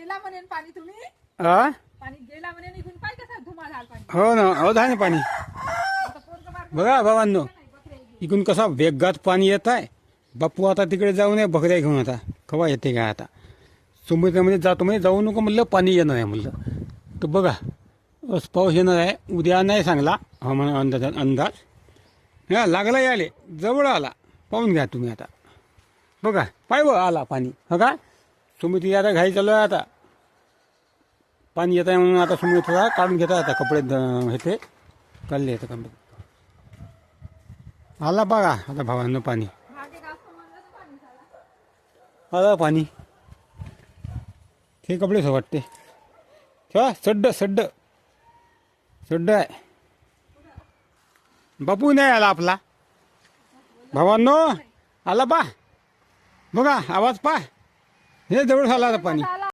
गेला म्हणे पाणी तुम्ही हा पाणी गेला म्हणे निघून पाय कसं धुमाळ झालं पाणी हो ना हो आहे ना पाणी आता पोरगं बारकं बघा बाबांनो नाही, बकऱ्या घेऊन. इकडून कसा वेगात पाणी येत आहे. बापू आता तिकडे जाऊ नये बकऱ्या घेऊन आता कवा येते काय आता समुद्रामध्ये जातो म्हणजे जाऊ नको म्हणलं पाणी येणार आहे म्हणलं. तर बघा पाऊस येणार आहे उद्या नाही सांगला हवामान अंदाज हा लागला यायले जवळ आला पाहून घ्या तुम्ही आता बघा पाय बघ आला पाणी हो का समुद्री आता घाई चालू आहे आता पाणी येत आहे म्हणून आता समुद्र थोडा काढून घेता आता कपडे हे ते काढले येतं कपडे आला बघा आता भावांना पाणी मागे जास्त म्हणलं तर पाणी झालं. आला पाणी ते कपडेच वाटते ठेवा सड्ड सड्ड सड्ड आहे बापू नाही आला आपला भावांनो आला पा बघा आवाज पा हे जवळ झाला आता पाणी